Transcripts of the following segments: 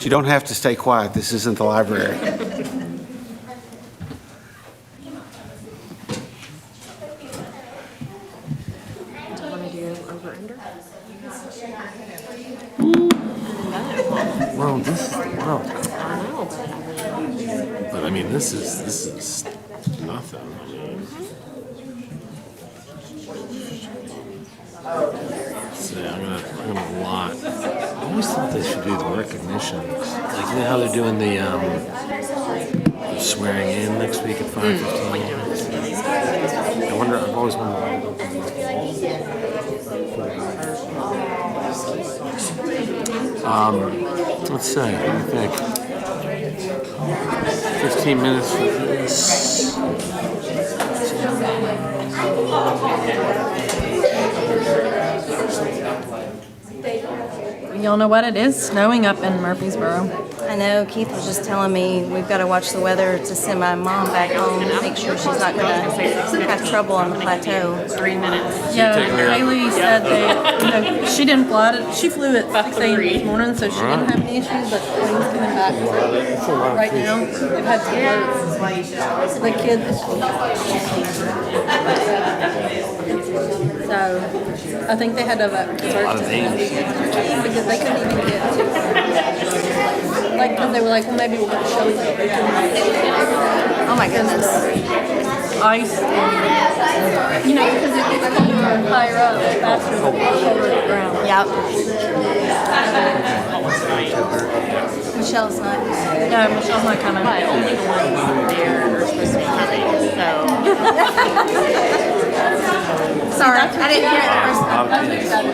You don't have to stay quiet. This isn't the library. Do you want to do over under? Well, this well, I know, but I mean, this is nothing. I mean, so I'm gonna lot. I always thought they should do the recognition, like you know how they're doing the swearing in next week at 5:15. I wonder. I've always wondered. Let's see. What do you think? 15 minutes for this. Y'all know what? It is snowing up in Murfreesboro. I know Keith was just telling me we've got to watch the weather to send my mom back home, make sure she's not going to have trouble on the plateau. 3 minutes. Yeah, Haley said they, she didn't fly it. She flew at 6 a.m. this morning, so she didn't have any issues, but the plane's coming back right now. They've had some the kids. So I think they had to search because they couldn't even get to like, because they were like, well, maybe we'll get to show you. Oh my goodness. Ice, and, because it gets colder and higher up, faster than colder at the ground. Yep. Michelle's not. No, Michelle's not coming. But only the ones there are supposed to be coming, so. Sorry, I didn't hear it the first time.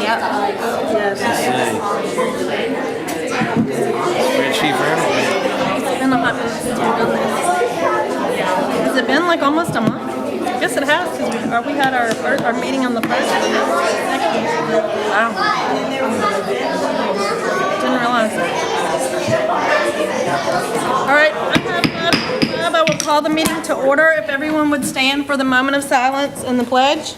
Yep. Spreadsheet for everything. It's been a hot minute since we've done this. Has it been like almost a month? I guess it has, because we had our meeting on the 1st. Wow. Didn't realize that. All right, I will call the meeting to order. If everyone would stand for the moment of silence and the pledge.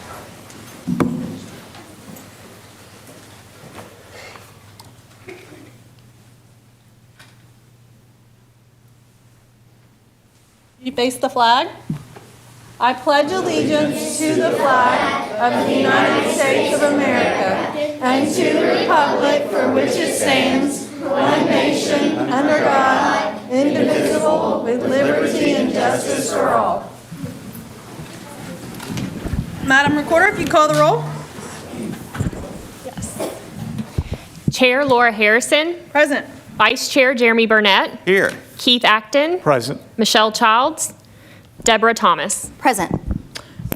You face the flag. I pledge allegiance to the flag of the United States of America and to the republic for which it stands, one nation, under God, indivisible, with liberty and justice for all. Madam Recorder, if you call the roll. Yes. Chair Laura Harrison. Present. Vice Chair Jeremy Burnett. Here. Keith Acton. Present. Michelle Childs. Deborah Thomas. Present.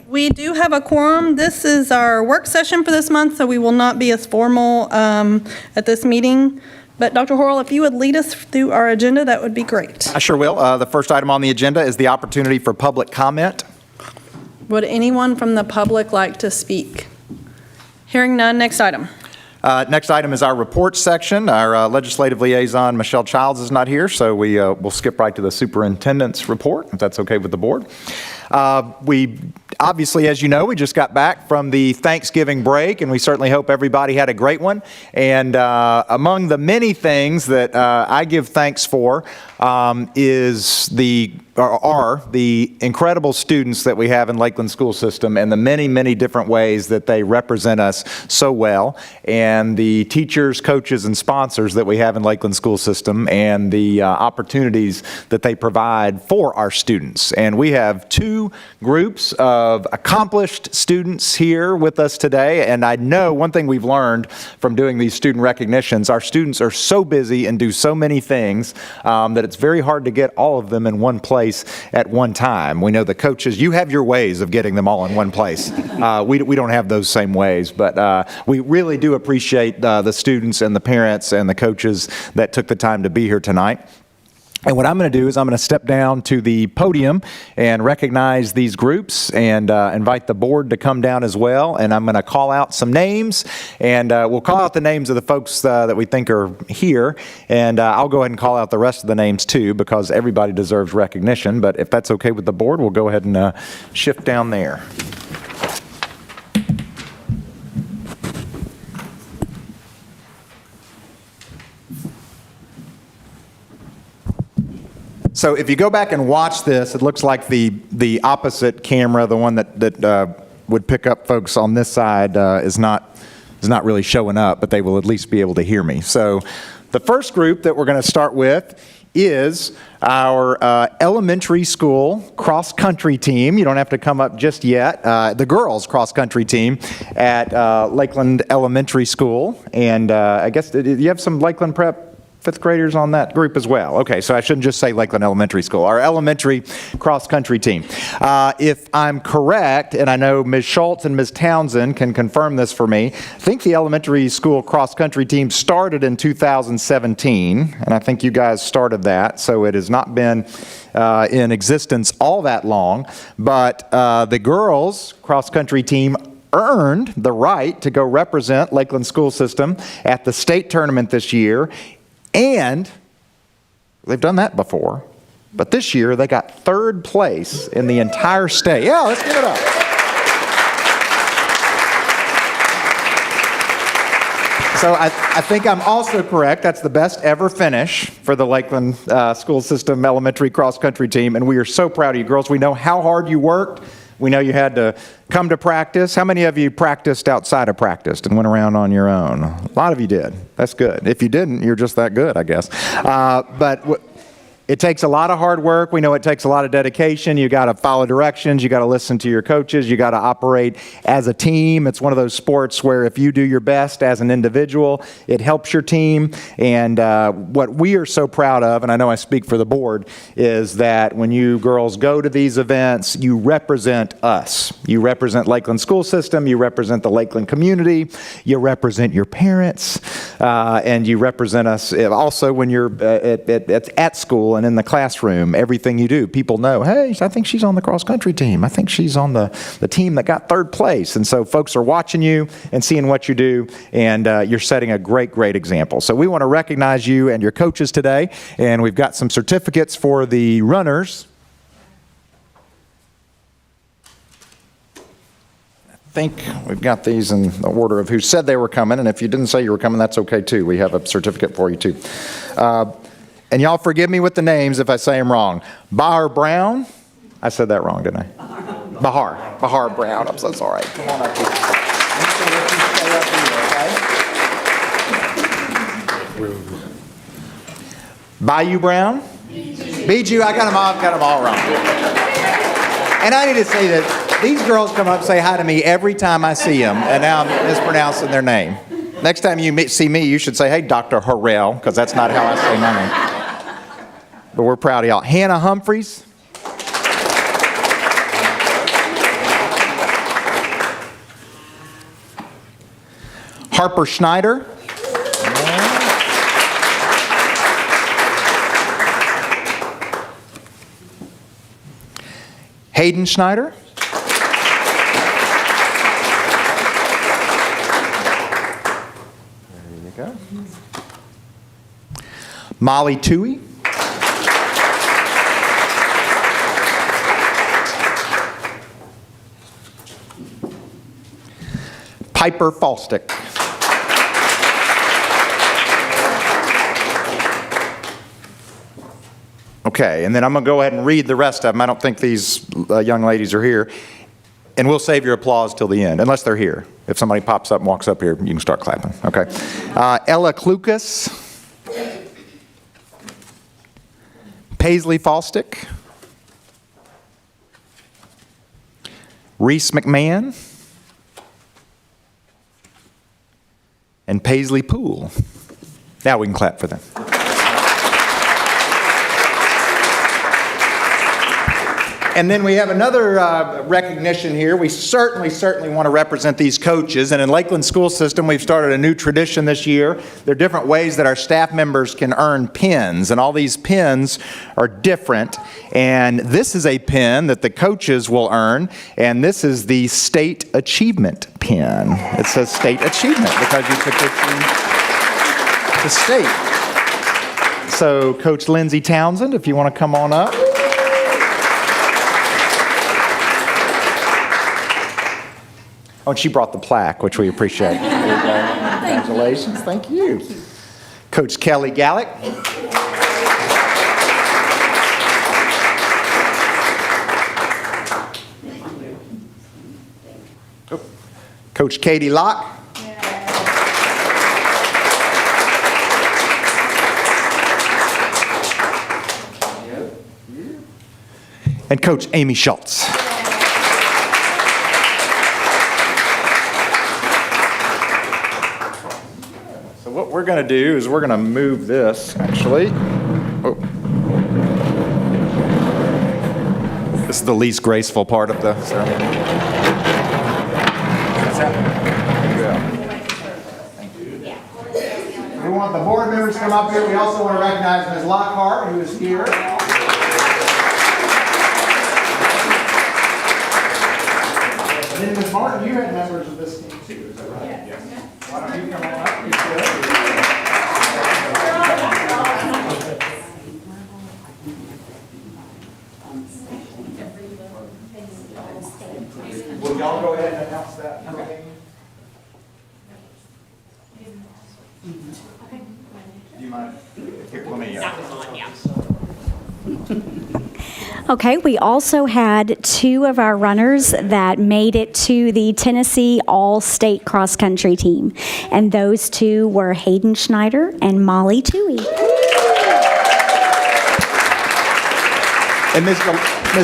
We do have a quorum. This is our work session for this month, so we will not be as formal at this meeting. But Dr. Horrell, if you would lead us through our agenda, that would be great. I sure will. The first item on the agenda is the opportunity for public comment. Would anyone from the public like to speak? Hearing none, next item. Next item is our reports section. Our legislative liaison, Michelle Childs, is not here, so we'll skip right to the superintendent's report, if that's okay with the board. We obviously, as you know, we just got back from the Thanksgiving break, and we certainly hope everybody had a great one. And among the many things that I give thanks for are the incredible students that we have in Lakeland School System and the many, many different ways that they represent us so well, and the teachers, coaches, and sponsors that we have in Lakeland School System, and the opportunities that they provide for our students. And we have two groups of accomplished students here with us today, and I know one thing we've learned from doing these student recognitions, our students are so busy and do so many things that it's very hard to get all of them in one place at one time. We know the coaches, you have your ways of getting them all in one place. We don't have those same ways, but we really do appreciate the students and the parents and the coaches that took the time to be here tonight. And what I'm going to do is I'm going to step down to the podium and recognize these groups and invite the board to come down as well. And I'm going to call out some names, and we'll call out the names of the folks that we think are here. And I'll go ahead and call out the rest of the names too, because everybody deserves recognition. But if that's okay with the board, we'll go ahead and shift down there. So if you go back and watch this, it looks like the opposite camera, the one that would pick up folks on this side, is not really showing up, but they will at least be able to hear me. So the first group that we're going to start with is our elementary school cross-country team. You don't have to come up just yet. The girls cross-country team at Lakeland Elementary School. And I guess, do you have some Lakeland Prep fifth graders on that group as well? Okay, so I shouldn't just say Lakeland Elementary School. Our elementary cross-country team. If I'm correct, and I know Ms. Schultz and Ms. Townsend can confirm this for me, I think the elementary school cross-country team started in 2017, and I think you guys started that, so it has not been in existence all that long, but the girls cross-country team earned the right to go represent Lakeland School System at the state tournament this year. And they've done that before, but this year they got third place in the entire state. Yeah, let's give it up. So I think I'm also correct. That's the best ever finish for the Lakeland School System elementary cross-country team, and we are so proud of you girls. We know how hard you worked. We know you had to come to practice. How many of you practiced outside of practice and went around on your own? A lot of you did. That's good. If you didn't, you're just that good, I guess. It takes a lot of hard work. We know it takes a lot of dedication. You got to follow directions. You got to listen to your coaches. You got to operate as a team. It's one of those sports where if you do your best as an individual, it helps your team. And what we are so proud of, and I know I speak for the board, is that when you girls go to these events, you represent us. You represent Lakeland School System. You represent the Lakeland community. You represent your parents. And you represent us also when you're at school and in the classroom. Everything you do, people know, hey, I think she's on the cross-country team. I think she's on the team that got third place. And so folks are watching you and seeing what you do, and you're setting a great, great example. So we want to recognize you and your coaches today, and we've got some certificates for the runners. I think we've got these in the order of who said they were coming, and if you didn't say you were coming, that's okay too. We have a certificate for you too. And y'all forgive me with the names if I say them wrong. Bahar Brown. I said that wrong, didn't I? Bahar Brown. I'm so sorry. Come on up here. I'm just gonna let you stay up here, okay? Bayou Brown. Bijou. I got them all wrong. And I need to say that these girls come up and say hi to me every time I see them, and now I'm mispronouncing their name. Next time you see me, you should say, hey, Dr. Harrell, because that's not how I say my name. But we're proud of y'all. Hannah Humphreys. Harper Schneider. Hayden Schneider. There you go. Molly Toohey. Piper Falstick. Okay, and then I'm going to go ahead and read the rest of them. I don't think these young ladies are here. And we'll save your applause till the end, unless they're here. If somebody pops up and walks up here, you can start clapping. Okay. Ella Klukas. Paisley Falstick. Reese McMahon. And Paisley Poole. Now we can clap for them. And then we have another recognition here. We certainly want to represent these coaches. And in Lakeland School System, we've started a new tradition this year. There are different ways that our staff members can earn pins, and all these pins are different. And this is a pin that the coaches will earn, and this is the State Achievement pin. It says State Achievement because you took it to state. So Coach Lindsay Townsend, if you want to come on up. Oh, and she brought the plaque, which we appreciate. Congratulations. Thank you. Coach Kelly Gallick. Coach Katie Locke. And Coach Amy Schultz. So what we're going to do is we're going to move this, actually. Oh. This is the least graceful part of the ceremony. We want the board members to come up here. We also want to recognize Ms. Lockhart, who is here. And then Ms. Martin, you had members of this team too, is that right? Yes. Why don't you come on up? You should. Will y'all go ahead and announce that? Okay. Do you mind? Here, let me. Okay, we also had two of our runners that made it to the Tennessee All-State Cross Country team, and those two were Hayden Schneider and Molly Toohey. And Ms.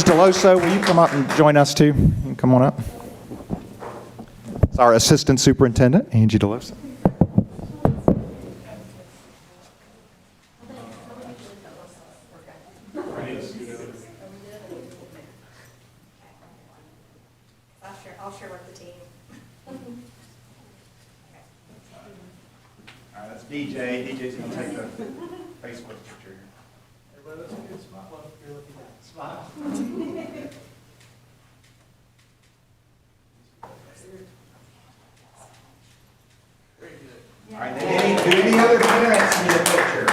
Deloso, will you come up and join us too? You can come on up. It's our Assistant Superintendent, Angie Deloso. I'll share with the team. All right, that's DJ. DJ's going to take the Facebook picture here. Everybody, let's get a smile up if you're looking at it. Smile. All right, do any other parents need a picture?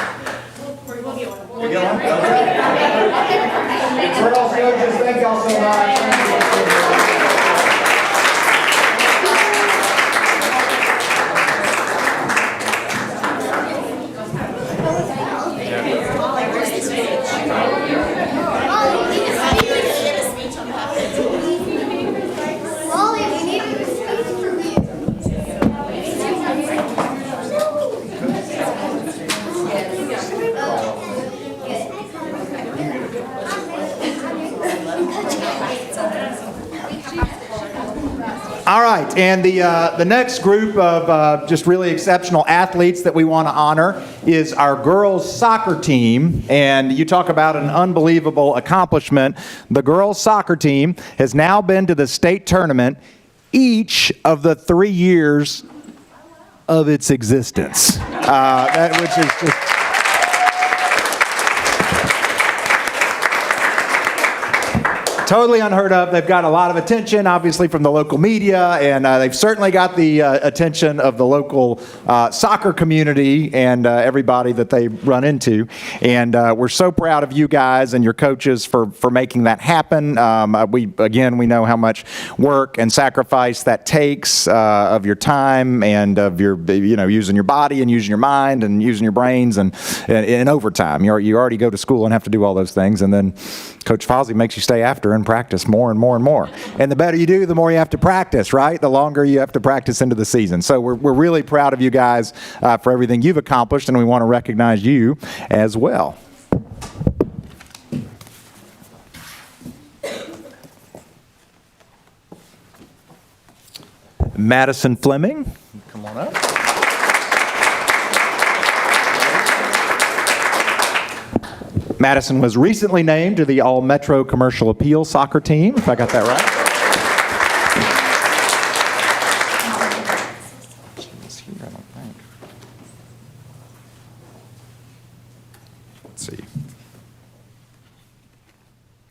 You get one? Okay. Girls, coaches, thank y'all so much. All right, and the next group of just really exceptional athletes that we want to honor is our girls soccer team. And you talk about an unbelievable accomplishment. The girls soccer team has now been to the state tournament each of the 3 years of its existence, which is just... Totally unheard of. They've got a lot of attention, obviously, from the local media, and they've certainly got the attention of the local soccer community and everybody that they run into. And we're so proud of you guys and your coaches for making that happen. We know how much work and sacrifice that takes of your time and of your, using your body and using your mind and using your brains and overtime. You already go to school and have to do all those things, and then Coach Fozzie makes you stay after and practice more and more and more. And the better you do, the more you have to practice, right? The longer you have to practice into the season. So we're really proud of you guys for everything you've accomplished, and we want to recognize you as well. Madison Fleming, come on up. Madison was recently named to the All-Metro Commercial Appeal soccer team, if I got that right. Let's see.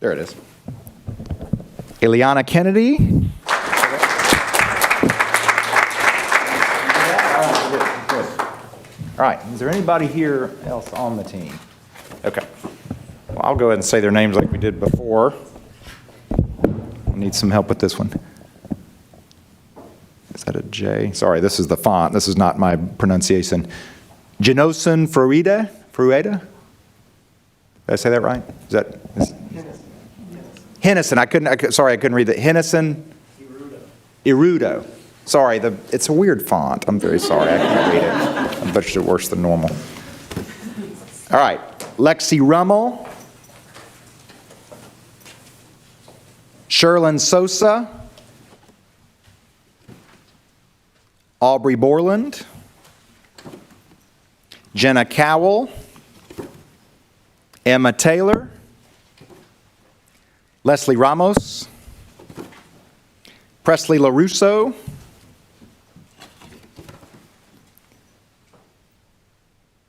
There it is. Ileana Kennedy. All right, is there anybody here else on the team? Okay. Well, I'll go ahead and say their names like we did before. I need some help with this one. Is that a J? Sorry, this is the font. This is not my pronunciation. Janosen Frueda? Did I say that right? Hennison. I couldn't read that. Hennison? Irudo. Sorry, it's a weird font. I'm very sorry. I can't read it. I butchered it worse than normal. All right. Lexi Rummel. Sherlyn Sosa. Aubrey Borland. Jenna Cowell. Emma Taylor. Leslie Ramos. Presley LaRusso.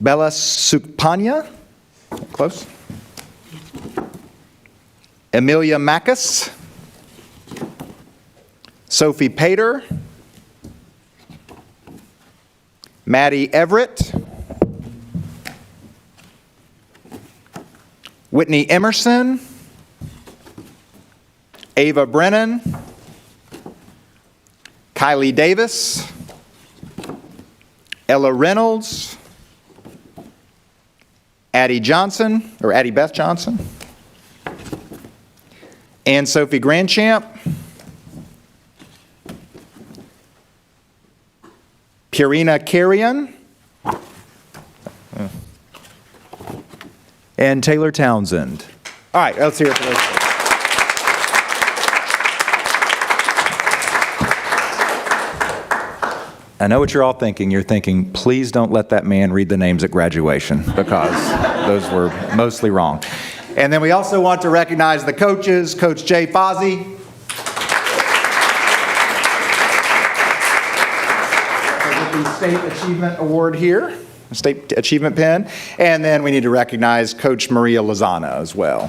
Bella Sukpanya. Close. Amelia Mackus. Sophie Pater. Maddie Everett. Whitney Emerson. Ava Brennan. Kylie Davis. Ella Reynolds. Addie Beth Johnson. Ann Sophie Grandchamp. Purina Carrion. And Taylor Townsend. All right, let's hear it for those. I know what you're all thinking. You're thinking, please don't let that man read the names at graduation, because those were mostly wrong. And then we also want to recognize the coaches, Coach Jay Fozzie. With the State Achievement Award here, State Achievement Pin. And then we need to recognize Coach Maria Lozano as well.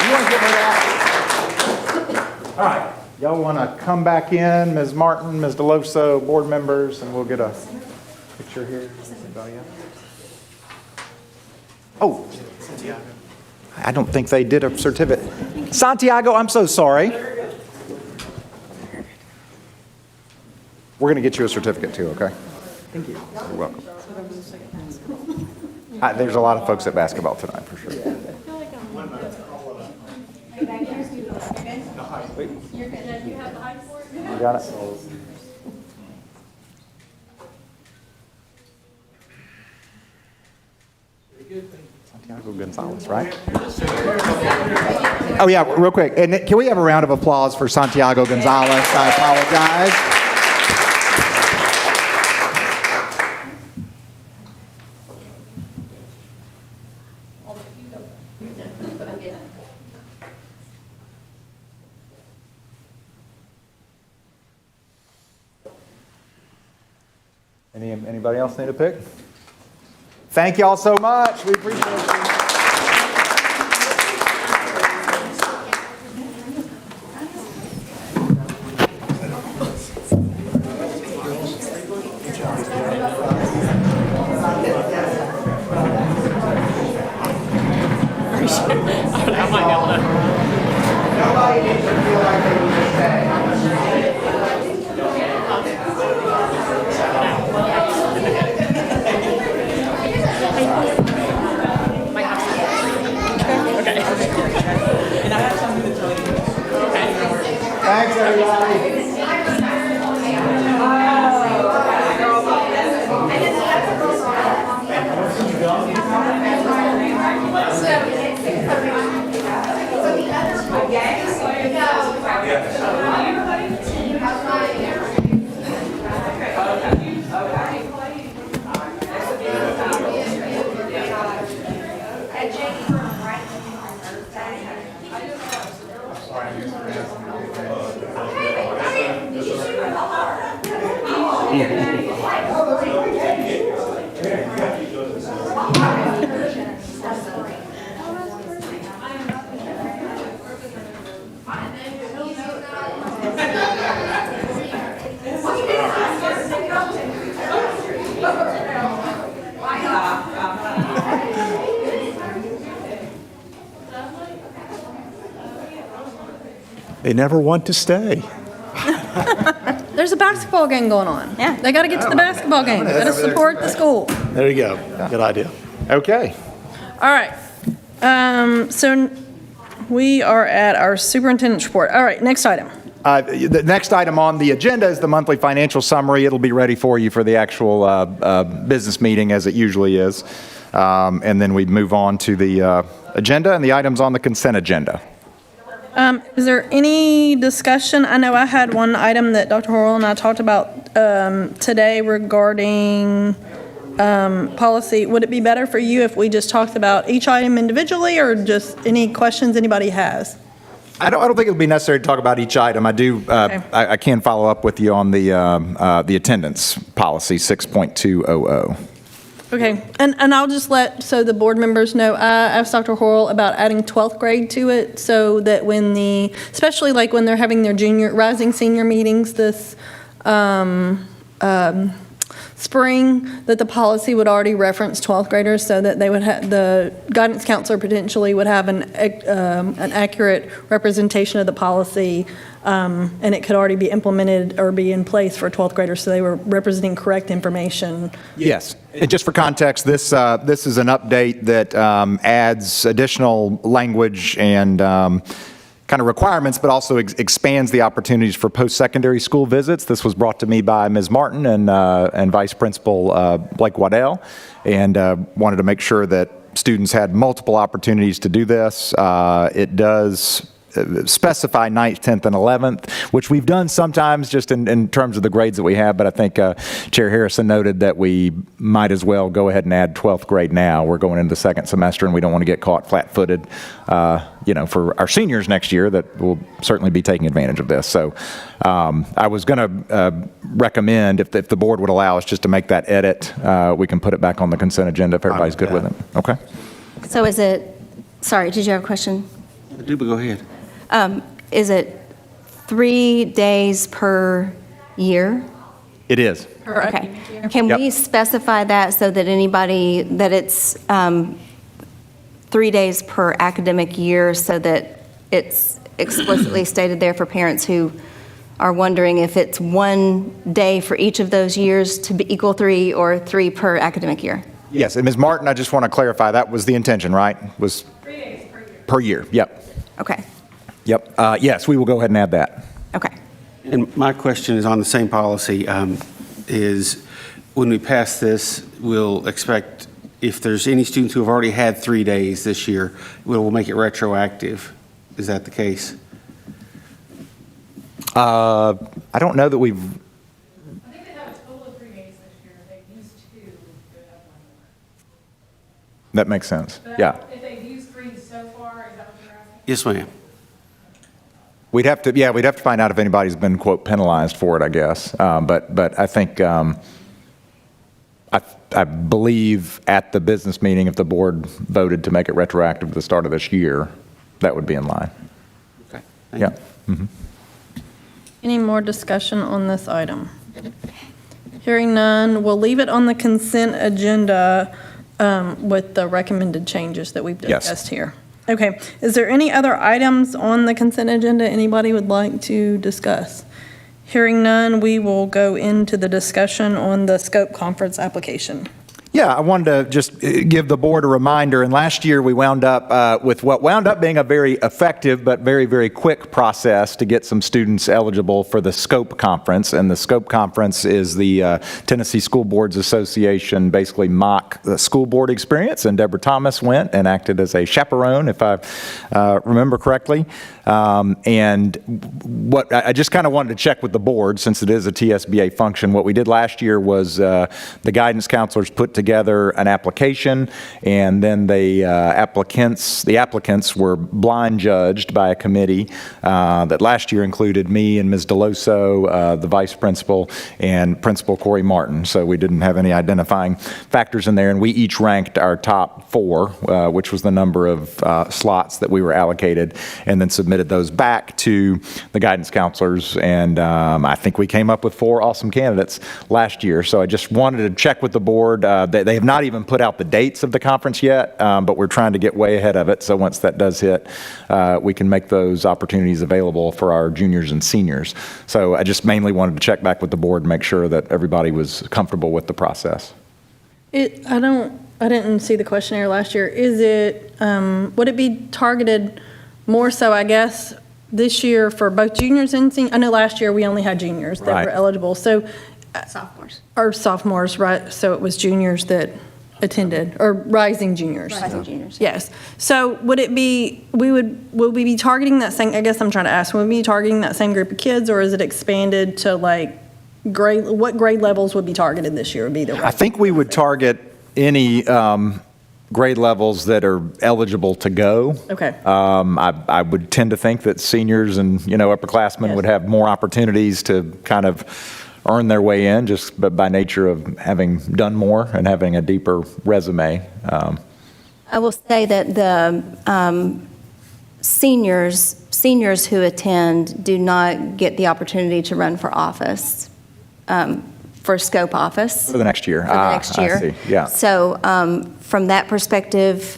You want to get rid of that? All right. Y'all want to come back in, Ms. Martin, Ms. DeLoso, board members, and we'll get a picture here. Anybody else? Oh, I don't think they did a certificate. Santiago, I'm so sorry. We're going to get you a certificate too, okay? Thank you. You're welcome. There's a lot of folks at basketball tonight, for sure. You got it? Santiago Gonzalez, right? Oh, yeah, real quick. And can we have a round of applause for Santiago Gonzalez? I apologize. Anybody else need a pick? Thank you all so much. We appreciate it. Nobody needs to feel like they need to stay. Thanks, everybody. They never want to stay. There's a basketball game going on. Yeah. They got to get to the basketball game. Got to support the school. There you go. Good idea. Okay. All right. So we are at our superintendent's report. All right, next item. The next item on the agenda is the monthly financial summary. It'll be ready for you for the actual business meeting as it usually is. And then we move on to the agenda and the items on the consent agenda. Is there any discussion? I know I had one item that Dr. Horrell and I talked about today regarding policy. Would it be better for you if we just talked about each item individually, or just any questions anybody has? I don't think it'll be necessary to talk about each item. I do. Okay. I can follow up with you on the attendance policy 6.200. Okay, and I'll just let, so the board members know, I asked Dr. Horrell about adding 12th grade to it, so that when especially like when they're having their rising senior meetings this spring, that the policy would already reference 12th graders, so that they would have, the guidance counselor potentially would have an accurate representation of the policy, and it could already be implemented or be in place for 12th graders, so they were representing correct information. Yes. And just for context, this is an update that adds additional language and kind of requirements, but also expands the opportunities for post-secondary school visits. This was brought to me by Ms. Martin and Vice Principal Blake Waddell, and wanted to make sure that students had multiple opportunities to do this. It does specify 9th, 10th, and 11th, which we've done sometimes just in terms of the grades that we have, but I think Chair Harrison noted that we might as well go ahead and add 12th grade now. We're going into the second semester, and we don't want to get caught flat-footed, for our seniors next year that will certainly be taking advantage of this. So I was going to recommend, if the board would allow us just to make that edit, we can put it back on the consent agenda if everybody's good with it. Okay? So is it, sorry, did you have a question? Do, but go ahead. Is it 3 days per year? It is. Okay. Can we Yep. specify that so that anybody, that it's 3 days per academic year, so that it's explicitly stated there for parents who are wondering if it's 1 day for each of those years to be equal 3, or 3 per academic year? Yes, and Ms. Martin, I just want to clarify, that was the intention, right? Was 3 days per year. Per year, yep. Okay. Yep. Yes, we will go ahead and add that. Okay. And my question is on the same policy, is when we pass this, we'll expect, if there's any students who have already had 3 days this year, we'll make it retroactive. Is that the case? I don't know that we've, I think they have a total of 3 days this year. They've used 2, they have 1 more. that makes sense. Yeah. If they've used 3 so far, is that what you're asking? Yes, ma'am. We'd have to find out if anybody's been, quote, penalized for it, I guess. But I think, I believe at the business meeting, if the board voted to make it retroactive to the start of this year, that would be in line. Okay. Yeah. Mm-hmm. Any more discussion on this item? Hearing none, we'll leave it on the consent agenda with the recommended changes that we've Yes. discussed here. Okay, is there any other items on the consent agenda anybody would like to discuss? Hearing none, we will go into the discussion on the scope conference application. Yeah, I wanted to just give the board a reminder, and last year we wound up with what wound up being a very effective but very, very quick process to get some students eligible for the SCOPE conference, and the SCOPE conference is the Tennessee School Boards Association basically mock school board experience, and Deborah Thomas went and acted as a chaperone, if I remember correctly. And what I just kind of wanted to check with the board, since it is a TSBA function. What we did last year was the guidance counselors put together an application, and then the applicants were blind judged by a committee that last year included me and Ms. Deloso, the vice principal, and Principal Corey Martin. So we didn't have any identifying factors in there, and we each ranked our top 4, which was the number of slots that we were allocated, and then submitted those back to the guidance counselors, and I think we came up with 4 awesome candidates last year. So I just wanted to check with the board. They have not even put out the dates of the conference yet, but we're trying to get way ahead of it. So once that does hit, we can make those opportunities available for our juniors and seniors. So I just mainly wanted to check back with the board and make sure that everybody was comfortable with the process. I didn't see the questionnaire last year. Is it, would it be targeted more so, I guess, this year for both juniors and seniors? I know last year we only had juniors that Right. were eligible, so, Sophomores. or sophomores, right? So it was juniors that attended, or rising juniors. Rising juniors. Yes. So would it be, will we be targeting that same, I guess I'm trying to ask, will we be targeting that same group of kids, or is it expanded to like what grade levels would be targeted this year would be the I think we would target any grade levels that are eligible to go. Okay. I would tend to think that seniors and, upperclassmen Yes. would have more opportunities to kind of earn their way in just by nature of having done more and having a deeper resume. I will say that the seniors who attend do not get the opportunity to run for office, for scope office. For the next year. For the next year. I see, yeah. So from that perspective,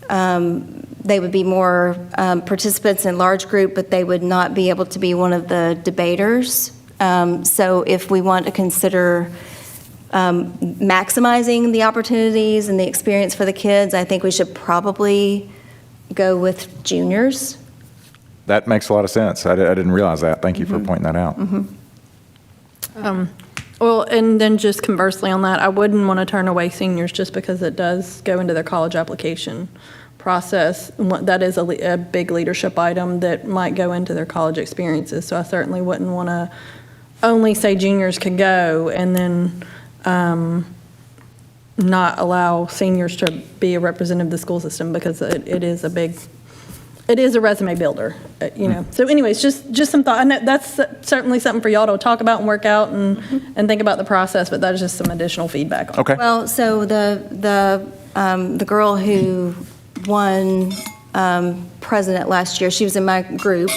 they would be more participants in large group, but they would not be able to be one of the debaters. So if we want to consider maximizing the opportunities and the experience for the kids, I think we should probably go with juniors. That makes a lot of sense. I didn't realize that. Thank you for pointing that out. Well, and then just conversely on that, I wouldn't want to turn away seniors just because it does go into their college application process. That is a big leadership item that might go into their college experiences. So I certainly wouldn't want to only say juniors could go and then not allow seniors to be a representative of the school system, because it is a resume builder, So anyways, just some thought. I know that's certainly something for y'all to talk about and work out and think about the process, but that is just some additional feedback on it. Okay. Well, so the girl who won president last year, she was in my group,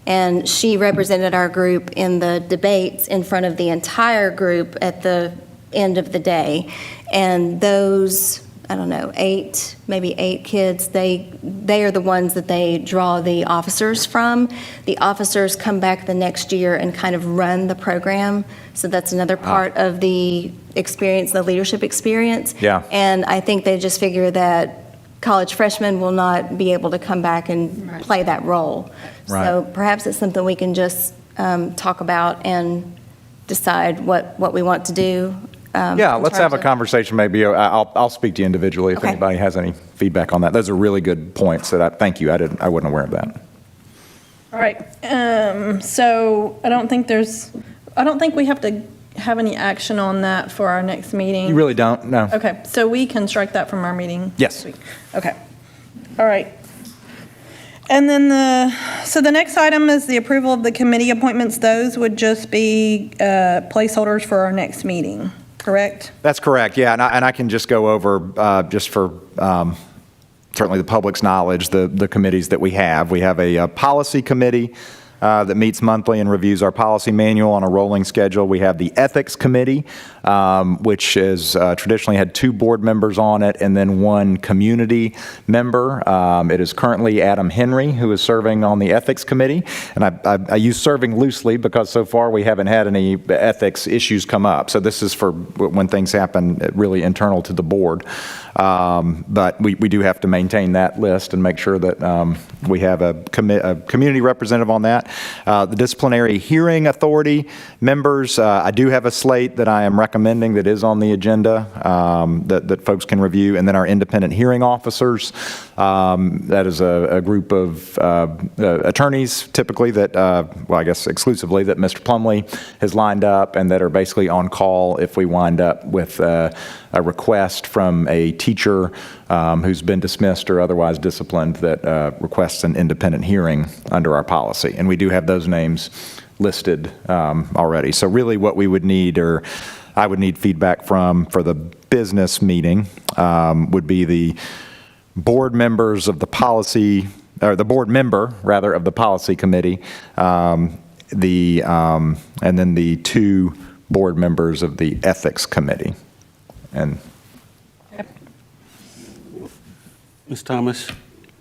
and she represented our group in the debates in front of the entire group at the end of the day. And those, I don't know, maybe eight kids, they are the ones that they draw the officers from. The officers come back the next year and kind of run the program. So that's another part of the experience, the leadership experience. Yeah. And I think they just figure that college freshmen will not be able to come back and play that role. Right. So perhaps it's something we can just talk about and decide what we want to do. Yeah, in let's have a terms of- conversation maybe. I'll speak to you individually if Okay. anybody has any feedback on that. Those are really good points thank you. I wasn't aware of that. All right, so I don't think we have to have any action on that for our next meeting. You really don't? No. Okay, so we can strike that from our meeting? Yes. this week. Okay, all right. And then the next item is the approval of the committee appointments. Those would just be placeholders for our next meeting, correct? That's correct, yeah, and I can just go over, just for certainly the public's knowledge, the committees that we have. We have a policy committee that meets monthly and reviews our policy manual on a rolling schedule. We have the ethics committee, which has traditionally had 2 board members on it and then 1 community member. It is currently Adam Henry who is serving on the ethics committee, and I use serving loosely because so far we haven't had any ethics issues come up. So this is for when things happen really internal to the board. But we do have to maintain that list and make sure that we have a community representative on that. The disciplinary hearing authority members, I do have a slate that I am recommending that is on the agenda that folks can review. And then our independent hearing officers, that is a group of attorneys typically that, well, I guess exclusively that Mr. Plumley has lined up and that are basically on call if we wind up with a request from a teacher who's been dismissed or otherwise disciplined that requests an independent hearing under our policy. And we do have those names listed already. So really what we would need, or I would need feedback from for the business meeting, would be the board members of the policy, or the board member, rather, of the policy committee, and then the 2 board members of the ethics committee. And Ms. Thomas?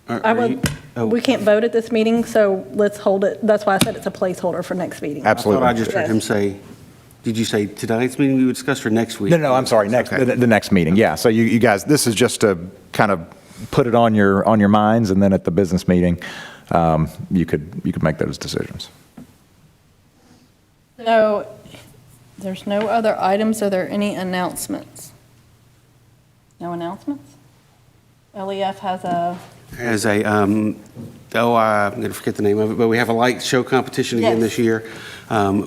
We can't vote at this meeting, so let's hold it. That's why I said it's a placeholder for next meeting. absolutely. I thought I just heard him say, did you say tonight's meeting we would discuss or next week? No, I'm sorry, Okay. the next meeting, yeah. So you guys, this is just to kind of put it on your minds, and then at the business meeting, you could make those decisions. So, there's no other items. Are there any announcements? No announcements? LEF has a, As a, I'm going to forget the name of it, but we have a light show competition again Yes. this year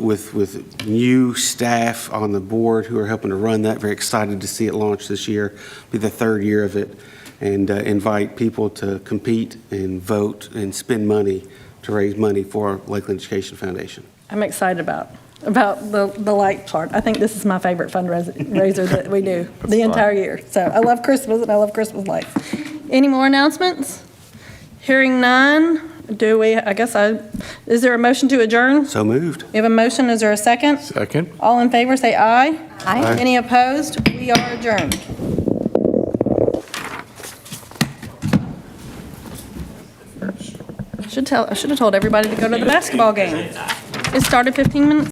with new staff on the board who are helping to run that. Very excited to see it launch this year. Be the third year of it, and invite people to compete and vote and spend money to raise money for Lakeland Education Foundation. I'm excited about the light part. I think this is my favorite fundraiser that we do the entire year. So I love Christmas and I love Christmas lights. Any more announcements? Hearing none, is there a motion to adjourn? So moved. We have a motion, is there a second? Second. All in favor, say aye. Aye. Any opposed? We are adjourned. I should have told everybody to go to the basketball game. It started 15 minutes